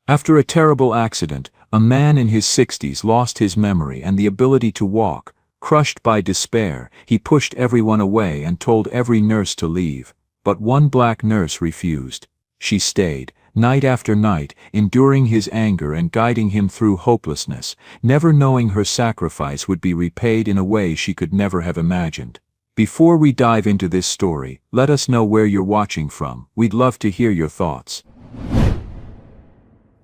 After a terrible accident, a man in his 60s lost his memory and the ability to walk. Crushed by despair, he pushed everyone away and told every nurse to leave. But one black nurse refused. She stayed, night after night, enduring his anger and guiding him through hopelessness, never knowing her sacrifice would be repaid in a way she could never have imagined. Before we dive into this story, let us know where you're watching from. We'd love to hear your thoughts.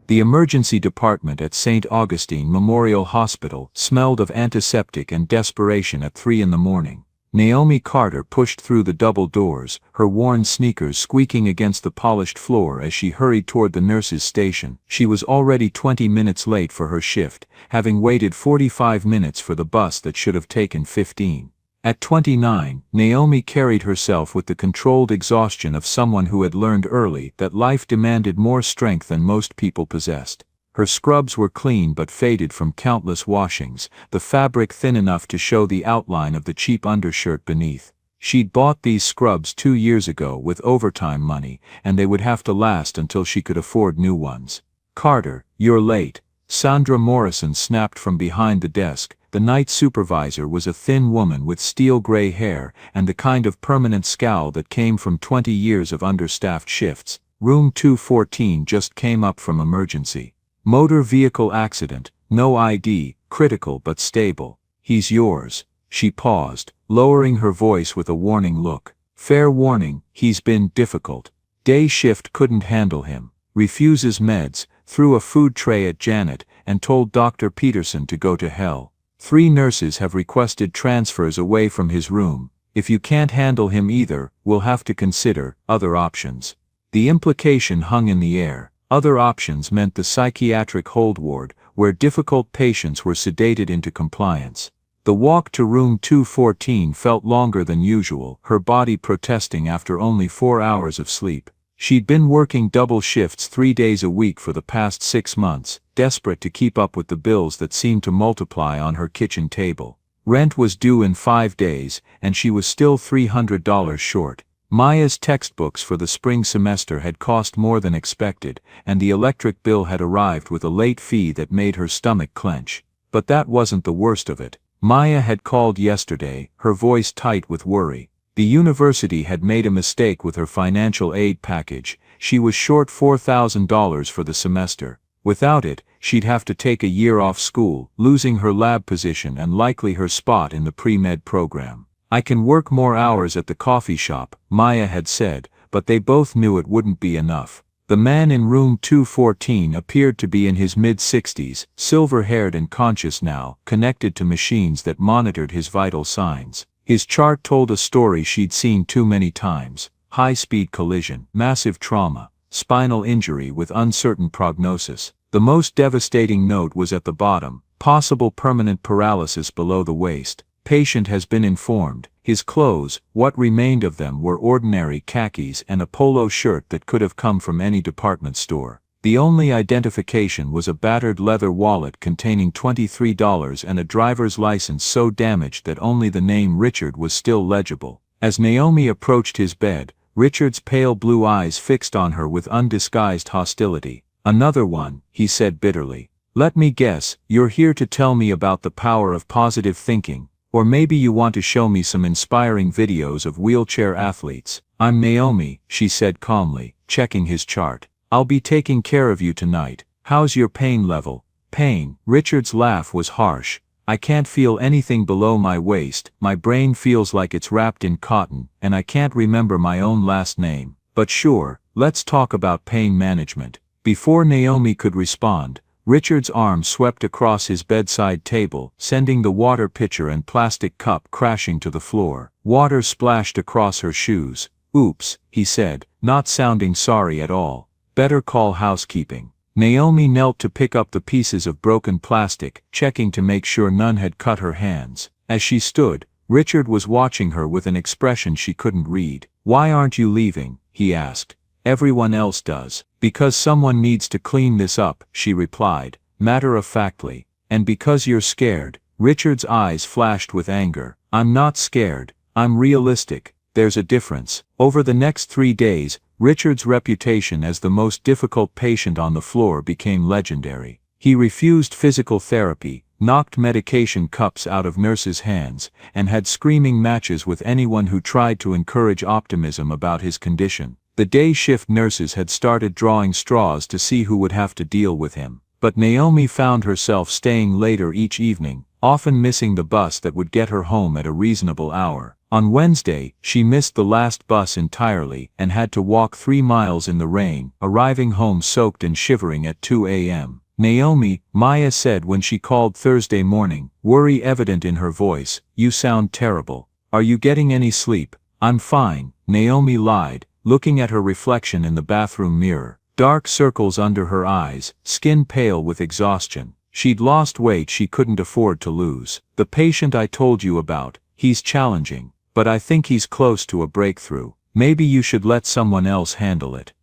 The emergency department at St. Augustine Memorial Hospital smelled of antiseptic and desperation at 3 in the morning. Naomi Carter pushed through the double doors, her worn sneakers squeaking against the polished floor as she hurried toward the nurse's station. She was already 20 minutes late for her shift, having waited 45 minutes for the bus that should have taken 15. At 29, Naomi carried herself with the controlled exhaustion of someone who had learned early that life demanded more strength than most people possessed. Her scrubs were clean but faded from countless washings, the fabric thin enough to show the outline of the cheap undershirt beneath. She'd bought these scrubs 2 years ago with overtime money, and they would have to last until she could afford new ones. "Carter, you're late," Sandra Morrison snapped from behind the desk. The night supervisor was a thin woman with steel gray hair and the kind of permanent scowl that came from 20 years of understaffed shifts. "Room 214 just came up from emergency. Motor vehicle accident, no ID, critical but stable. He's yours." She paused, lowering her voice with a warning look. "Fair warning, he's been difficult. Day shift couldn't handle him. Refuses meds, threw a food tray at Janet, and told Dr. Peterson to go to hell. 3 nurses have requested transfers away from his room. If you can't handle him either, we'll have to consider other options." The implication hung in the air. Other options meant the psychiatric hold ward, where difficult patients were sedated into compliance. The walk to room 214 felt longer than usual, her body protesting after only 4 hours of sleep. She'd been working double shifts 3 days a week for the past 6 months, desperate to keep up with the bills that seemed to multiply on her kitchen table. Rent was due in 5 days, and she was still $300 short. Maya's textbooks for the spring semester had cost more than expected, and the electric bill had arrived with a late fee that made her stomach clench. But that wasn't the worst of it. Maya had called yesterday, her voice tight with worry. The university had made a mistake with her financial aid package. She was short $4,000 for the semester. Without it, she'd have to take a year off school, losing her lab position and likely her spot in the pre-med program. "I can work more hours at the coffee shop," Maya had said, but they both knew it wouldn't be enough. The man in room 214 appeared to be in his mid-60s, silver-haired and conscious now, connected to machines that monitored his vital signs. His chart told a story she'd seen too many times: high-speed collision, massive trauma, spinal injury with uncertain prognosis. The most devastating note was at the bottom: possible permanent paralysis below the waist. Patient has been informed. His clothes, what remained of them, were ordinary khakis and a polo shirt that could have come from any department store. The only identification was a battered leather wallet containing $23 and a driver's license so damaged that only the name Richard was still legible. As Naomi approached his bed, Richard's pale blue eyes fixed on her with undisguised hostility. "Another one," he said bitterly. "Let me guess, you're here to tell me about the power of positive thinking. Or maybe you want to show me some inspiring videos of wheelchair athletes." "I'm Naomi," she said calmly, checking his chart. "I'll be taking care of you tonight. How's your pain level?" "Pain?" Richard's laugh was harsh. "I can't feel anything below my waist, my brain feels like it's wrapped in cotton, and I can't remember my own last name. But sure, let's talk about pain management." Before Naomi could respond, Richard's arm swept across his bedside table, sending the water pitcher and plastic cup crashing to the floor. Water splashed across her shoes. "Oops," he said, not sounding sorry at all. "Better call housekeeping." Naomi knelt to pick up the pieces of broken plastic, checking to make sure none had cut her hands. As she stood, Richard was watching her with an expression she couldn't read. "Why aren't you leaving?" he asked. "Everyone else does." "Because someone needs to clean this up," she replied, matter-of-factly. "And because you're scared." Richard's eyes flashed with anger. "I'm not scared. I'm realistic. There's a difference." Over the next 3 days, Richard's reputation as the most difficult patient on the floor became legendary. He refused physical therapy, knocked medication cups out of nurses' hands, and had screaming matches with anyone who tried to encourage optimism about his condition. The day shift nurses had started drawing straws to see who would have to deal with him. But Naomi found herself staying later each evening, often missing the bus that would get her home at a reasonable hour. On Wednesday, she missed the last bus entirely and had to walk 3 miles in the rain, arriving home soaked and shivering at 2 a.m. "Naomi," Maya said when she called Thursday morning, worry evident in her voice, "you sound terrible. Are you getting any sleep?" "I'm fine," Naomi lied, looking at her reflection in the bathroom mirror. Dark circles under her eyes, skin pale with exhaustion. She'd lost weight she couldn't afford to lose. "The patient I told you about, he's challenging, but I think he's close to a breakthrough. Maybe you should let someone else handle it."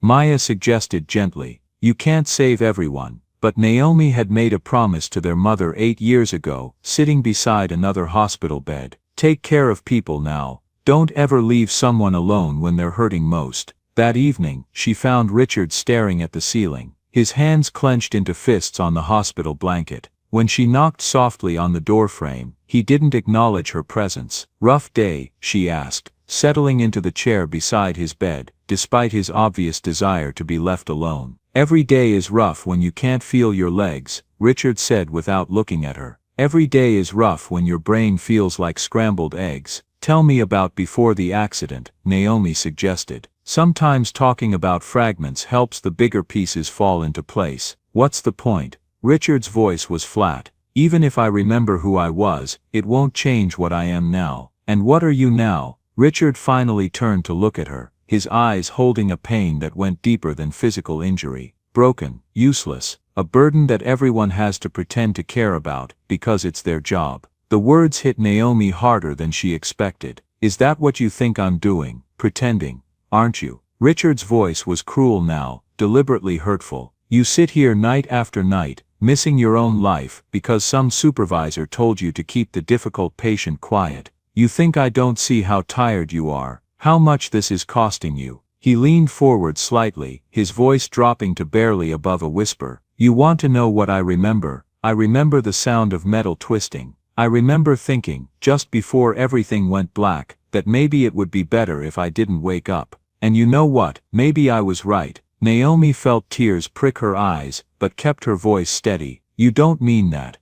Maya suggested gently. "You can't save everyone." But Naomi had made a promise to their mother 8 years ago, sitting beside another hospital bed. "Take care of people now. Don't ever leave someone alone when they're hurting most." That evening, she found Richard staring at the ceiling, his hands clenched into fists on the hospital blanket. When she knocked softly on the doorframe, he didn't acknowledge her presence. "Rough day?" she asked, settling into the chair beside his bed, despite his obvious desire to be left alone. "Every day is rough when you can't feel your legs," Richard said without looking at her. "Every day is rough when your brain feels like scrambled eggs." "Tell me about before the accident," Naomi suggested. "Sometimes talking about fragments helps the bigger pieces fall into place." "What's the point?" Richard's voice was flat. "Even if I remember who I was, it won't change what I am now." "And what are you now?" Richard finally turned to look at her, his eyes holding a pain that went deeper than physical injury. "Broken, useless, a burden that everyone has to pretend to care about, because it's their job." The words hit Naomi harder than she expected. "Is that what you think I'm doing, pretending? Aren't you?" Richard's voice was cruel now, deliberately hurtful. "You sit here night after night, missing your own life, because some supervisor told you to keep the difficult patient quiet. You think I don't see how tired you are, how much this is costing you." He leaned forward slightly, his voice dropping to barely above a whisper. "You want to know what I remember? I remember the sound of metal twisting. I remember thinking, just before everything went black, that maybe it would be better if I didn't wake up. And you know what, maybe I was right." Naomi felt tears prick her eyes, but kept her voice steady. "You don't mean that,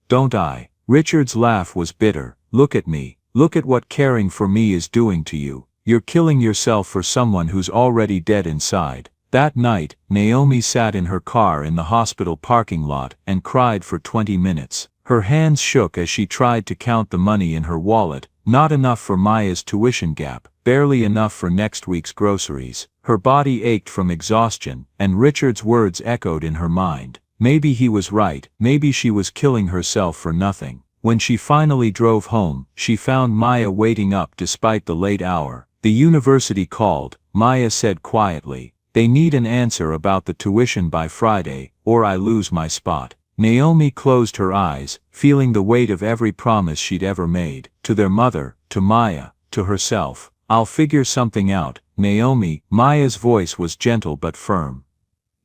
don't I?" Richard's laugh was bitter. "Look at me. Look at what caring for me is doing to you. You're killing yourself for someone who's already dead inside." That night, Naomi sat in her car in the hospital parking lot and cried for 20 minutes. Her hands shook as she tried to count the money in her wallet, not enough for Maya's tuition gap, barely enough for next week's groceries. Her body ached from exhaustion, and Richard's words echoed in her mind. Maybe he was right, maybe she was killing herself for nothing. When she finally drove home, she found Maya waiting up despite the late hour. "The university called," Maya said quietly. "They need an answer about the tuition by Friday, or I lose my spot." Naomi closed her eyes, feeling the weight of every promise she'd ever made. To their mother, to Maya, to herself. "I'll figure something out, Naomi." Maya's voice was gentle but firm.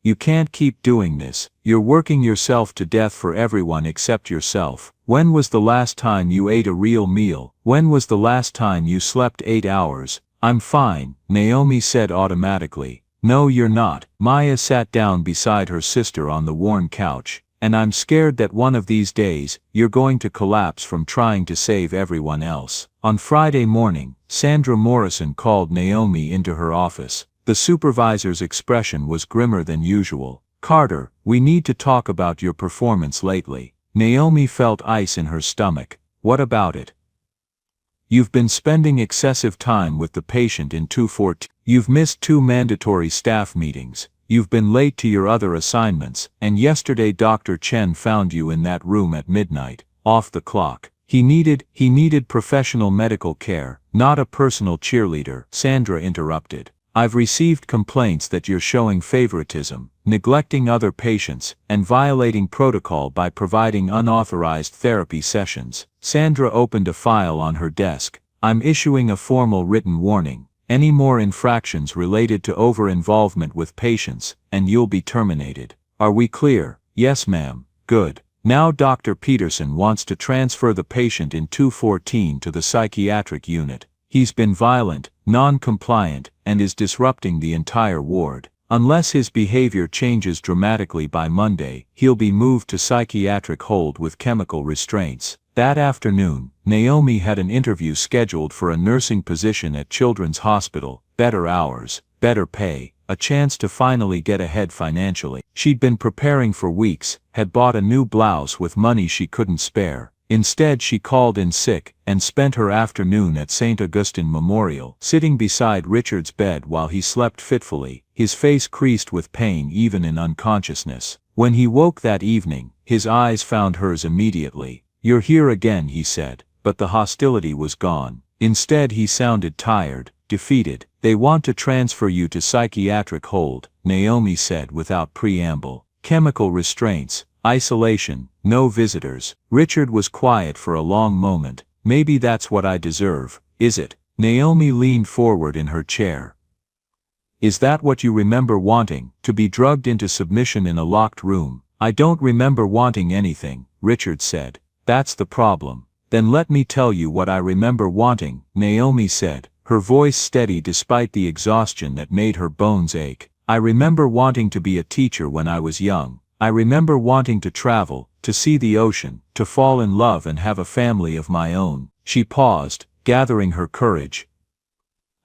"You can't keep doing this. You're working yourself to death for everyone except yourself. When was the last time you ate a real meal? When was the last time you slept 8 hours? "I'm fine," Naomi said automatically. "No, you're not." Maya sat down beside her sister on the worn couch. "And I'm scared that one of these days, you're going to collapse from trying to save everyone else." On Friday morning, Sandra Morrison called Naomi into her office. The supervisor's expression was grimmer than usual. "Carter, we need to talk about your performance lately." Naomi felt ice in her stomach. "What about it?" "You've been spending excessive time with the patient in 214. You've missed 2 mandatory staff meetings. You've been late to your other assignments, and yesterday Dr. Chen found you in that room at midnight, off the clock. He needed professional medical care, not a personal cheerleader," Sandra interrupted. "I've received complaints that you're showing favoritism, neglecting other patients, and violating protocol by providing unauthorized therapy sessions." Sandra opened a file on her desk. "I'm issuing a formal written warning. Any more infractions related to over-involvement with patients, and you'll be terminated. Are we clear? Yes, ma'am. Good. Now Dr. Peterson wants to transfer the patient in 214 to the psychiatric unit. He's been violent, non-compliant, and is disrupting the entire ward. Unless his behavior changes dramatically by Monday, he'll be moved to psychiatric hold with chemical restraints. That afternoon, Naomi had an interview scheduled for a nursing position at Children's Hospital, better hours, better pay, a chance to finally get ahead financially. She'd been preparing for weeks, had bought a new blouse with money she couldn't spare. Instead she called in sick, and spent her afternoon at St. Augustine Memorial, sitting beside Richard's bed while he slept fitfully, his face creased with pain even in unconsciousness. When he woke that evening, his eyes found hers immediately. "You're here again," he said, but the hostility was gone. Instead he sounded tired, defeated. "They want to transfer you to psychiatric hold," Naomi said without preamble. "Chemical restraints, isolation, no visitors." Richard was quiet for a long moment. "Maybe that's what I deserve, is it?" Naomi leaned forward in her chair. "Is that what you remember wanting, to be drugged into submission in a locked room?" "I don't remember wanting anything," Richard said. "That's the problem." "Then let me tell you what I remember wanting," Naomi said, her voice steady despite the exhaustion that made her bones ache. "I remember wanting to be a teacher when I was young. I remember wanting to travel, to see the ocean, to fall in love and have a family of my own." She paused, gathering her courage.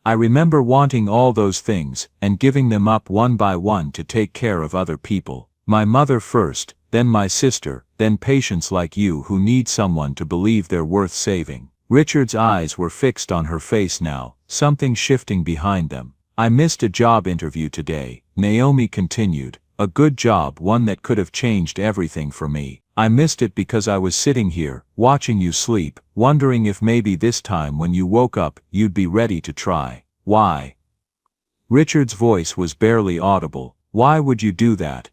"I remember wanting all those things, and giving them up one by one to take care of other people. My mother first, then my sister, then patients like you who need someone to believe they're worth saving." Richard's eyes were fixed on her face now, something shifting behind them. "I missed a job interview today," Naomi continued. "A good job, one that could have changed everything for me. I missed it because I was sitting here, watching you sleep, wondering if maybe this time when you woke up, you'd be ready to try." "Why?" Richard's voice was barely audible. "Why would you do that?"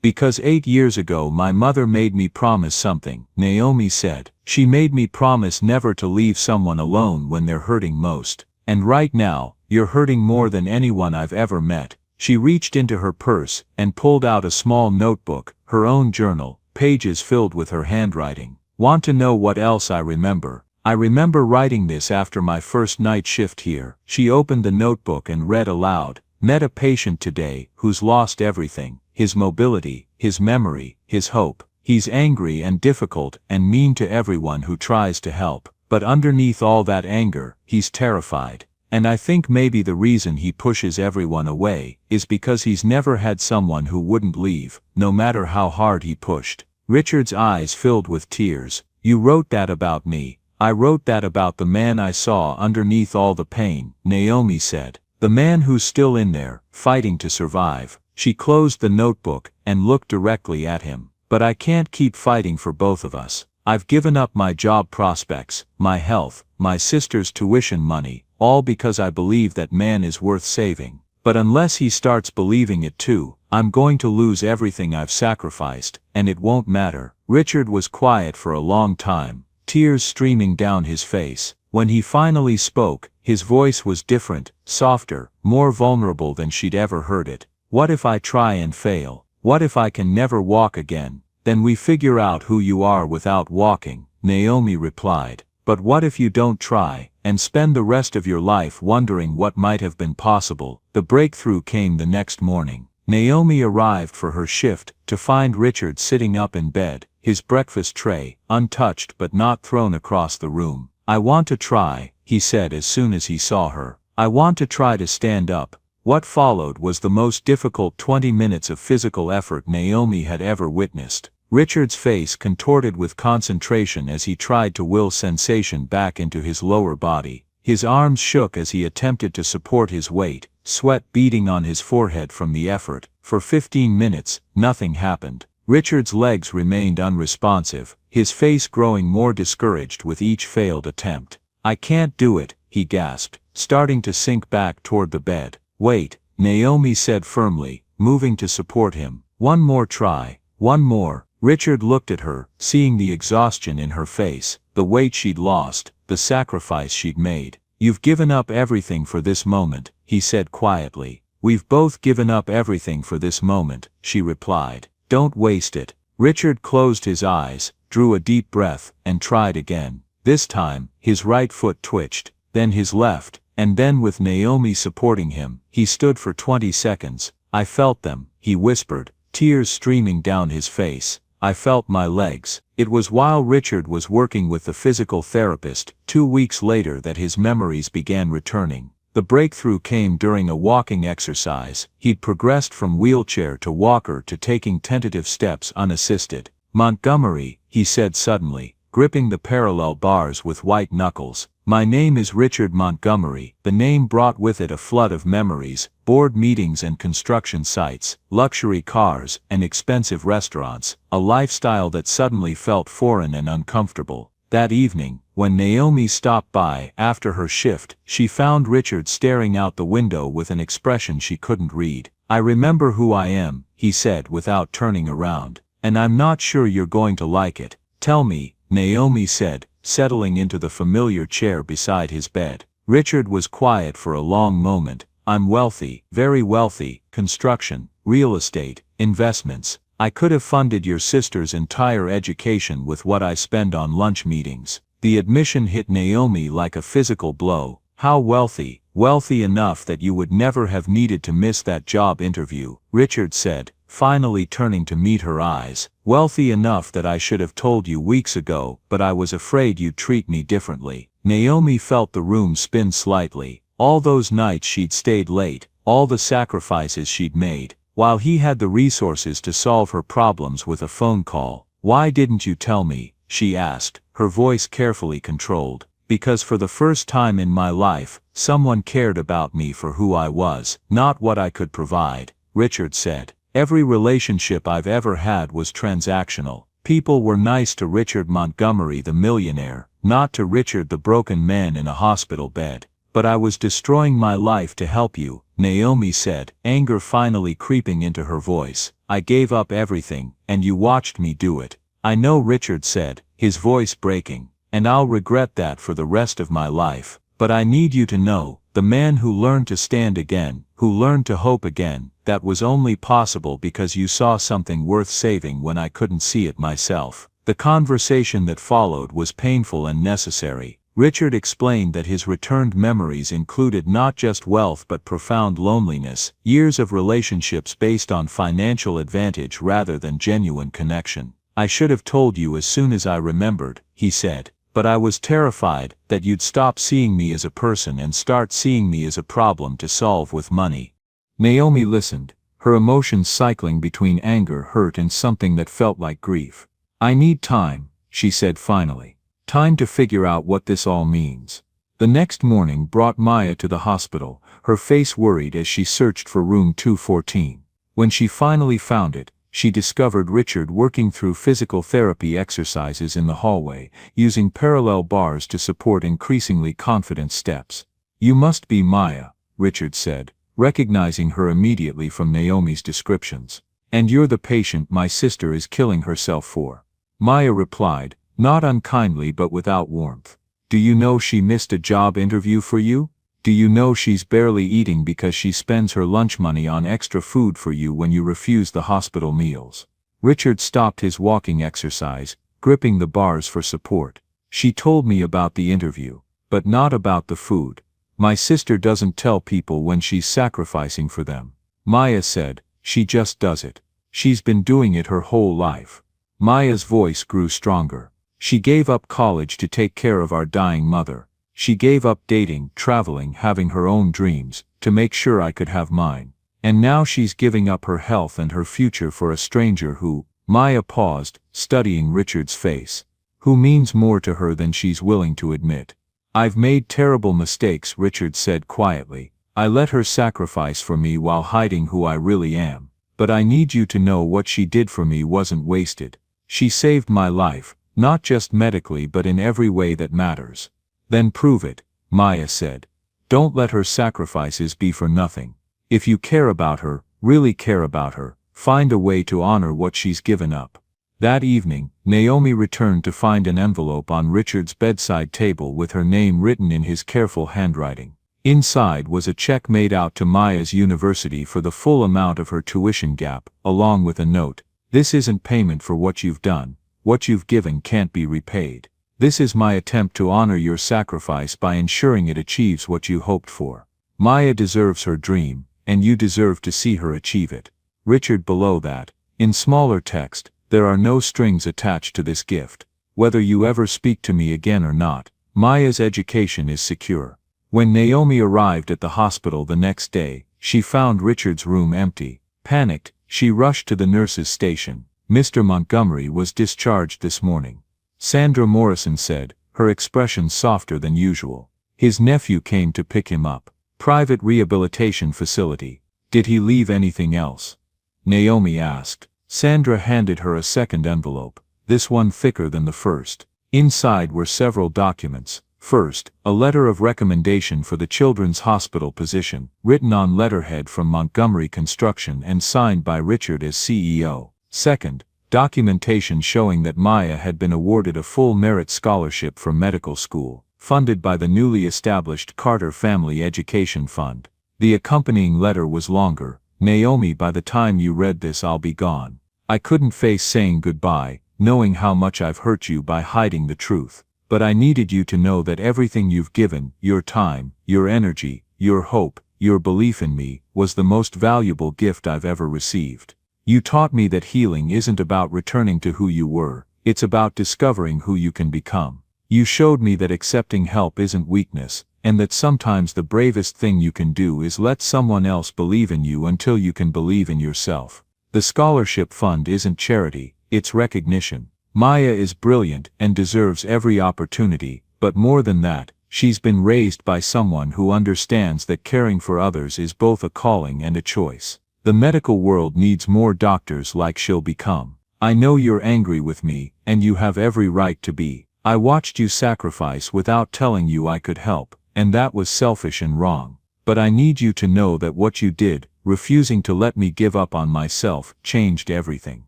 "Because 8 years ago my mother made me promise something," Naomi said. "She made me promise never to leave someone alone when they're hurting most. And right now, you're hurting more than anyone I've ever met." She reached into her purse and pulled out a small notebook, her own journal, pages filled with her handwriting. "Want to know what else I remember? I remember writing this after my first night shift here." She opened the notebook and read aloud. "Met a patient today who's lost everything. His mobility, his memory, his hope. He's angry and difficult and mean to everyone who tries to help. But underneath all that anger, he's terrified. And I think maybe the reason he pushes everyone away is because he's never had someone who wouldn't leave, no matter how hard he pushed." Richard's eyes filled with tears. "You wrote that about me." "I wrote that about the man I saw underneath all the pain," Naomi said. "The man who's still in there, fighting to survive." She closed the notebook and looked directly at him. "But I can't keep fighting for both of us. I've given up my job prospects, my health, my sister's tuition money, all because I believe that man is worth saving. But unless he starts believing it too, I'm going to lose everything I've sacrificed, and it won't matter." Richard was quiet for a long time, tears streaming down his face. When he finally spoke, his voice was different, softer, more vulnerable than she'd ever heard it. "What if I try and fail? What if I can never walk again? Then we figure out who you are without walking," Naomi replied. "But what if you don't try, and spend the rest of your life wondering what might have been possible?" The breakthrough came the next morning. Naomi arrived for her shift, to find Richard sitting up in bed, his breakfast tray, untouched but not thrown across the room. "I want to try," he said as soon as he saw her. "I want to try to stand up." What followed was the most difficult 20 minutes of physical effort Naomi had ever witnessed. Richard's face contorted with concentration as he tried to will sensation back into his lower body. His arms shook as he attempted to support his weight, sweat beading on his forehead from the effort. For 15 minutes, nothing happened. Richard's legs remained unresponsive, his face growing more discouraged with each failed attempt. "I can't do it," he gasped, starting to sink back toward the bed. "Wait," Naomi said firmly, moving to support him. "One more try. One more." Richard looked at her, seeing the exhaustion in her face, the weight she'd lost, the sacrifice she'd made. You've given up everything for this moment, he said quietly. We've both given up everything for this moment, she replied. Don't waste it. Richard closed his eyes, drew a deep breath, and tried again. This time, his right foot twitched, then his left, and then with Naomi supporting him, he stood for 20 seconds. I felt them, he whispered, tears streaming down his face. I felt my legs. It was while Richard was working with the physical therapist 2 weeks later that his memories began returning. The breakthrough came during a walking exercise. He'd progressed from wheelchair to walker to taking tentative steps unassisted. Montgomery, he said suddenly, gripping the parallel bars with white knuckles. My name is Richard Montgomery. The name brought with it a flood of memories, board meetings and construction sites, luxury cars and expensive restaurants, a lifestyle that suddenly felt foreign and uncomfortable. That evening, when Naomi stopped by after her shift, she found Richard staring out the window with an expression she couldn't read. I remember who I am, he said without turning around. And I'm not sure you're going to like it. Tell me, Naomi said, settling into the familiar chair beside his bed. Richard was quiet for a long moment. I'm wealthy, very wealthy, construction, real estate, investments. I could have funded your sister's entire education with what I spend on lunch meetings. The admission hit Naomi like a physical blow. How wealthy? Wealthy enough that you would never have needed to miss that job interview, Richard said, finally turning to meet her eyes. Wealthy enough that I should have told you weeks ago, but I was afraid you'd treat me differently. Naomi felt the room spin slightly. All those nights she'd stayed late, all the sacrifices she'd made, while he had the resources to solve her problems with a phone call. Why didn't you tell me? She asked, her voice carefully controlled. Because for the first time in my life, someone cared about me for who I was, not what I could provide, Richard said. Every relationship I've ever had was transactional. People were nice to Richard Montgomery the millionaire, not to Richard the broken man in a hospital bed. But I was destroying my life to help you, Naomi said, anger finally creeping into her voice. I gave up everything, and you watched me do it. I know, Richard said, his voice breaking, and I'll regret that for the rest of my life. But I need you to know, the man who learned to stand again, who learned to hope again, that was only possible because you saw something worth saving when I couldn't see it myself. The conversation that followed was painful and necessary. Richard explained that his returned memories included not just wealth but profound loneliness, years of relationships based on financial advantage rather than genuine connection. I should have told you as soon as I remembered, he said, but I was terrified that you'd stop seeing me as a person and start seeing me as a problem to solve with money. Naomi listened, her emotions cycling between anger, hurt, and something that felt like grief. I need time, she said finally. Time to figure out what this all means. The next morning brought Maya to the hospital, her face worried as she searched for room 214. When she finally found it, she discovered Richard working through physical therapy exercises in the hallway, using parallel bars to support increasingly confident steps. You must be Maya, Richard said, recognizing her immediately from Naomi's descriptions. And you're the patient my sister is killing herself for. Maya replied, not unkindly but without warmth. Do you know she missed a job interview for you? Do you know she's barely eating because she spends her lunch money on extra food for you when you refuse the hospital meals? Richard stopped his walking exercise, gripping the bars for support. She told me about the interview, but not about the food. My sister doesn't tell people when she's sacrificing for them. Maya said, she just does it. She's been doing it her whole life. Maya's voice grew stronger. She gave up college to take care of our dying mother. She gave up dating, traveling, having her own dreams, to make sure I could have mine. And now she's giving up her health and her future for a stranger who, Maya paused, studying Richard's face, who means more to her than she's willing to admit. I've made terrible mistakes, Richard said quietly. I let her sacrifice for me while hiding who I really am. But I need you to know what she did for me wasn't wasted. She saved my life, not just medically but in every way that matters. Then prove it, Maya said. Don't let her sacrifices be for nothing. If you care about her, really care about her, find a way to honor what she's given up. That evening, Naomi returned to find an envelope on Richard's bedside table with her name written in his careful handwriting. Inside was a check made out to Maya's university for the full amount of her tuition gap, along with a note. "This isn't payment for what you've done. What you've given can't be repaid. This is my attempt to honor your sacrifice by ensuring it achieves what you hoped for. Maya deserves her dream, and you deserve to see her achieve it." Richard below that, in smaller text, "There are no strings attached to this gift. Whether you ever speak to me again or not, Maya's education is secure." When Naomi arrived at the hospital the next day, she found Richard's room empty. Panicked, she rushed to the nurse's station. "Mr. Montgomery was discharged this morning," Sandra Morrison said, her expression softer than usual. "His nephew came to pick him up. Private rehabilitation facility. Did he leave anything else?" Naomi asked. Sandra handed her a second envelope, this one thicker than the first. Inside were several documents. First, a letter of recommendation for the children's hospital position, written on letterhead from Montgomery Construction and signed by Richard as CEO. Second, documentation showing that Maya had been awarded a full merit scholarship for medical school, funded by the newly established Carter Family Education Fund. The accompanying letter was longer. "Naomi, by the time you read this I'll be gone. I couldn't face saying goodbye, knowing how much I've hurt you by hiding the truth. But I needed you to know that everything you've given, your time, your energy, your hope, your belief in me, was the most valuable gift I've ever received. You taught me that healing isn't about returning to who you were, it's about discovering who you can become. You showed me that accepting help isn't weakness, and that sometimes the bravest thing you can do is let someone else believe in you until you can believe in yourself. The scholarship fund isn't charity, it's recognition. Maya is brilliant and deserves every opportunity, but more than that, she's been raised by someone who understands that caring for others is both a calling and a choice. The medical world needs more doctors like she'll become. I know you're angry with me, and you have every right to be. I watched you sacrifice without telling you I could help, and that was selfish and wrong. But I need you to know that what you did, refusing to let me give up on myself, changed everything.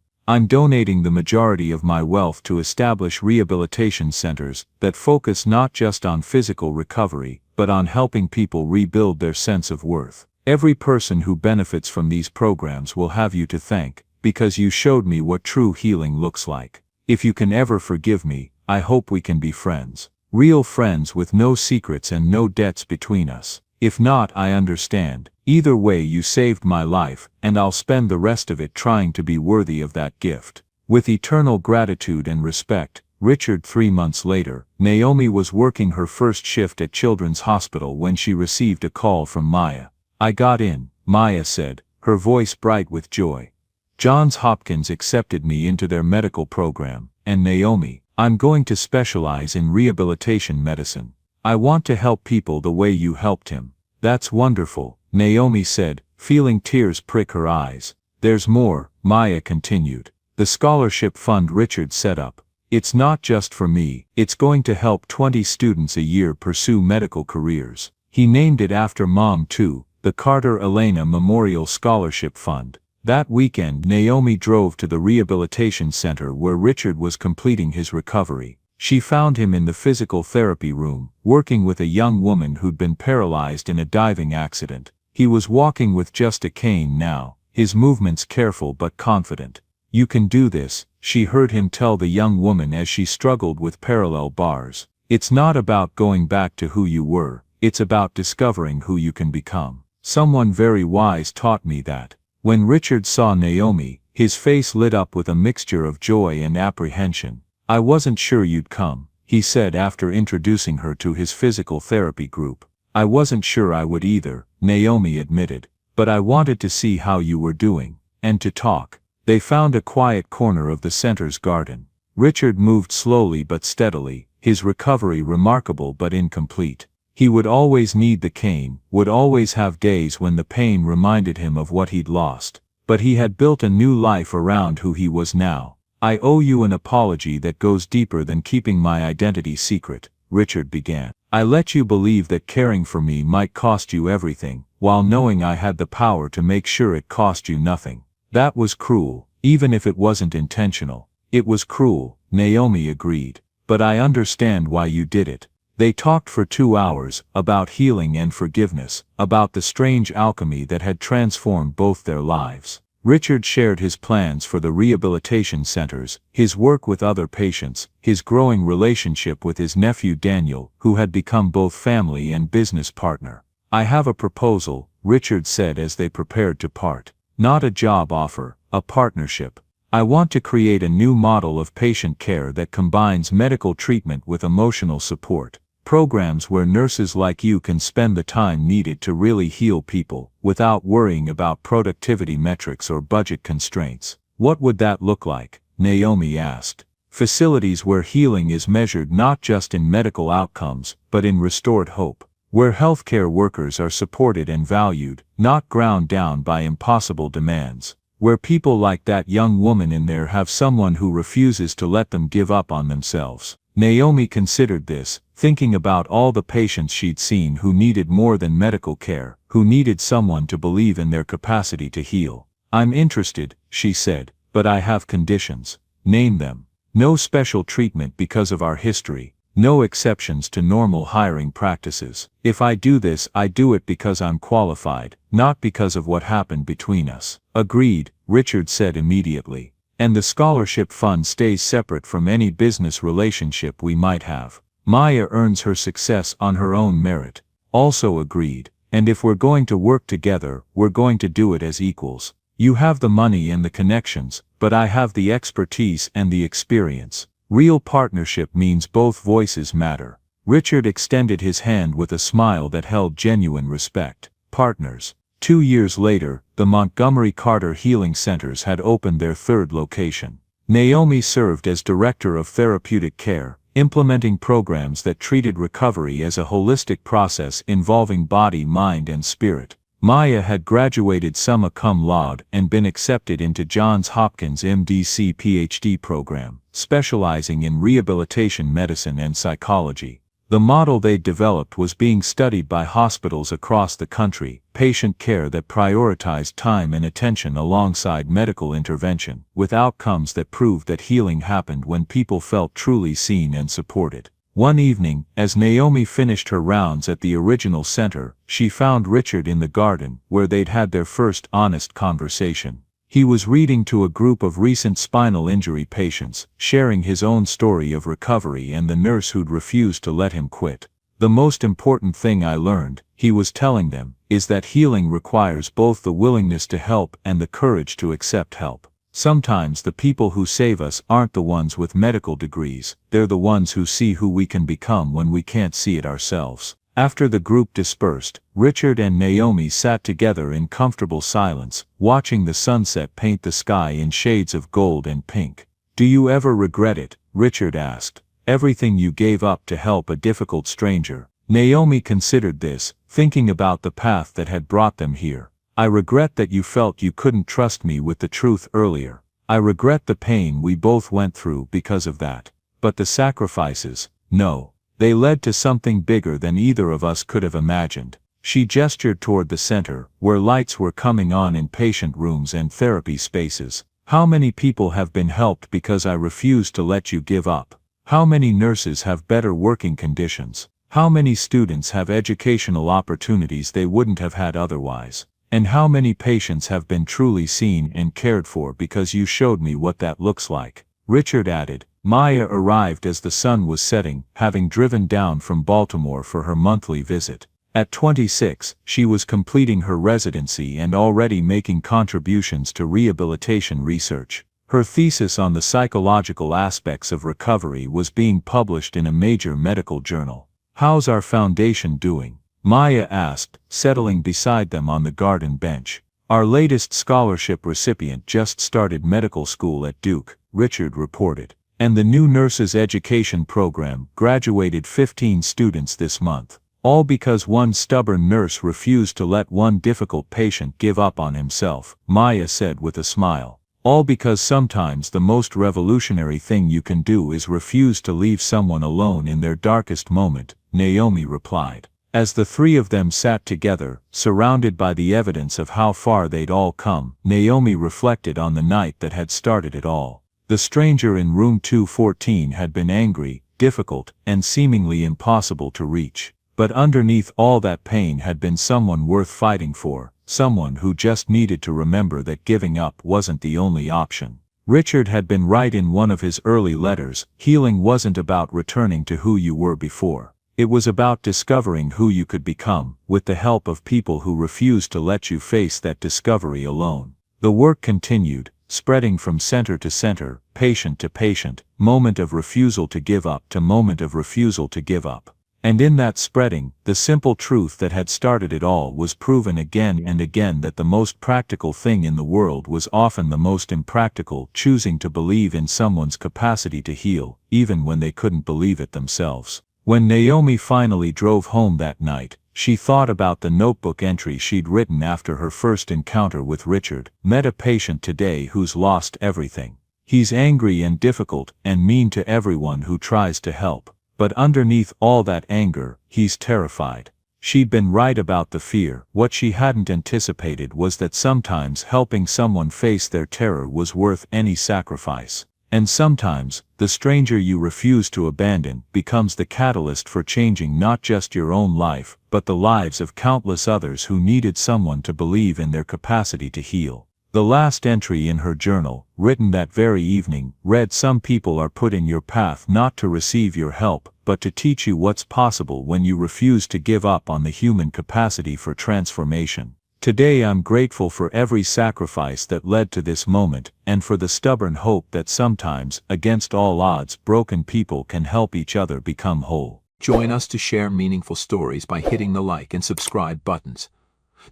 I'm donating the majority of my wealth to establish rehabilitation centers that focus not just on physical recovery, but on helping people rebuild their sense of worth. Every person who benefits from these programs will have you to thank, because you showed me what true healing looks like. If you can ever forgive me, I hope we can be friends. Real friends with no secrets and no debts between us. If not, I understand. Either way, you saved my life, and I'll spend the rest of it trying to be worthy of that gift. With eternal gratitude and respect, Richard. 3 months later, Naomi was working her first shift at Children's Hospital when she received a call from Maya. I got in, Maya said, her voice bright with joy. Johns Hopkins accepted me into their medical program, and Naomi, I'm going to specialize in rehabilitation medicine. I want to help people the way you helped him. That's wonderful, Naomi said, feeling tears prick her eyes. There's more, Maya continued. The scholarship fund Richard set up. It's not just for me, it's going to help 20 students a year pursue medical careers. He named it after Mom too, the Carter Elena Memorial Scholarship Fund. That weekend Naomi drove to the rehabilitation center where Richard was completing his recovery. She found him in the physical therapy room, working with a young woman who'd been paralyzed in a diving accident. He was walking with just a cane now, his movements careful but confident. You can do this, she heard him tell the young woman as she struggled with parallel bars. It's not about going back to who you were, it's about discovering who you can become. Someone very wise taught me that. When Richard saw Naomi, his face lit up with a mixture of joy and apprehension. I wasn't sure you'd come, he said after introducing her to his physical therapy group. I wasn't sure I would either, Naomi admitted. But I wanted to see how you were doing, and to talk. They found a quiet corner of the center's garden. Richard moved slowly but steadily, his recovery remarkable but incomplete. He would always need the cane, would always have days when the pain reminded him of what he'd lost. But he had built a new life around who he was now. I owe you an apology that goes deeper than keeping my identity secret, Richard began. I let you believe that caring for me might cost you everything, while knowing I had the power to make sure it cost you nothing. That was cruel, even if it wasn't intentional. It was cruel, Naomi agreed. But I understand why you did it. They talked for 2 hours, about healing and forgiveness, about the strange alchemy that had transformed both their lives. Richard shared his plans for the rehabilitation centers, his work with other patients, his growing relationship with his nephew Daniel, who had become both family and business partner. I have a proposal, Richard said as they prepared to part. Not a job offer, a partnership. I want to create a new model of patient care that combines medical treatment with emotional support. Programs where nurses like you can spend the time needed to really heal people, without worrying about productivity metrics or budget constraints. What would that look like? Naomi asked. Facilities where healing is measured not just in medical outcomes, but in restored hope. Where healthcare workers are supported and valued, not ground down by impossible demands. Where people like that young woman in there have someone who refuses to let them give up on themselves. Naomi considered this, thinking about all the patients she'd seen who needed more than medical care, who needed someone to believe in their capacity to heal. I'm interested, she said, but I have conditions. Name them. No special treatment because of our history. No exceptions to normal hiring practices. If I do this, I do it because I'm qualified, not because of what happened between us. Agreed, Richard said immediately. And the scholarship fund stays separate from any business relationship we might have. Maya earns her success on her own merit. Also agreed. And if we're going to work together, we're going to do it as equals. You have the money and the connections, but I have the expertise and the experience. Real partnership means both voices matter. Richard extended his hand with a smile that held genuine respect. Partners. 2 years later, the Montgomery Carter Healing Centers had opened their 3rd location. Naomi served as director of therapeutic care, implementing programs that treated recovery as a holistic process involving body, mind, and spirit. Maya had graduated summa cum laude and been accepted into Johns Hopkins MDC PhD program, specializing in rehabilitation medicine and psychology. The model they'd developed was being studied by hospitals across the country, patient care that prioritized time and attention alongside medical intervention, with outcomes that proved that healing happened when people felt truly seen and supported. One evening, as Naomi finished her rounds at the original center, she found Richard in the garden, where they'd had their first honest conversation. He was reading to a group of recent spinal injury patients, sharing his own story of recovery and the nurse who'd refused to let him quit. The most important thing I learned, he was telling them, is that healing requires both the willingness to help and the courage to accept help. Sometimes the people who save us aren't the ones with medical degrees, they're the ones who see who we can become when we can't see it ourselves. After the group dispersed, Richard and Naomi sat together in comfortable silence, watching the sunset paint the sky in shades of gold and pink. Do you ever regret it? Richard asked. Everything you gave up to help a difficult stranger. Naomi considered this, thinking about the path that had brought them here. I regret that you felt you couldn't trust me with the truth earlier. I regret the pain we both went through because of that. But the sacrifices, no. They led to something bigger than either of us could have imagined. She gestured toward the center, where lights were coming on in patient rooms and therapy spaces. How many people have been helped because I refused to let you give up? How many nurses have better working conditions? How many students have educational opportunities they wouldn't have had otherwise? And how many patients have been truly seen and cared for because you showed me what that looks like? Richard added. Maya arrived as the sun was setting, having driven down from Baltimore for her monthly visit. At 26, she was completing her residency and already making contributions to rehabilitation research. Her thesis on the psychological aspects of recovery was being published in a major medical journal. How's our foundation doing? Maya asked, settling beside them on the garden bench. Our latest scholarship recipient just started medical school at Duke, Richard reported. And the new nurses education program graduated 15 students this month. All because one stubborn nurse refused to let one difficult patient give up on himself, Maya said with a smile. All because sometimes the most revolutionary thing you can do is refuse to leave someone alone in their darkest moment, Naomi replied. As the 3 of them sat together, surrounded by the evidence of how far they'd all come, Naomi reflected on the night that had started it all. The stranger in room 214 had been angry, difficult, and seemingly impossible to reach. But underneath all that pain had been someone worth fighting for, someone who just needed to remember that giving up wasn't the only option. Richard had been right in one of his early letters. Healing wasn't about returning to who you were before. It was about discovering who you could become, with the help of people who refused to let you face that discovery alone. The work continued, spreading from center to center, patient to patient, moment of refusal to give up to moment of refusal to give up. And in that spreading, the simple truth that had started it all was proven again and again, that the most practical thing in the world was often the most impractical: choosing to believe in someone's capacity to heal, even when they couldn't believe it themselves. When Naomi finally drove home that night, she thought about the notebook entry she'd written after her first encounter with Richard. Met a patient today who's lost everything. He's angry and difficult and mean to everyone who tries to help. But underneath all that anger, he's terrified. She'd been right about the fear. What she hadn't anticipated was that sometimes helping someone face their terror was worth any sacrifice. And sometimes, the stranger you refuse to abandon becomes the catalyst for changing not just your own life, but the lives of countless others who needed someone to believe in their capacity to heal. The last entry in her journal, written that very evening, read, "Some people are put in your path not to receive your help, but to teach you what's possible when you refuse to give up on the human capacity for transformation. Today I'm grateful for every sacrifice that led to this moment, and for the stubborn hope that sometimes, against all odds, broken people can help each other become whole." Join us to share meaningful stories by hitting the like and subscribe buttons.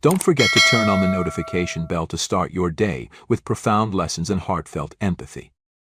Don't forget to turn on the notification bell to start your day with profound lessons and heartfelt empathy.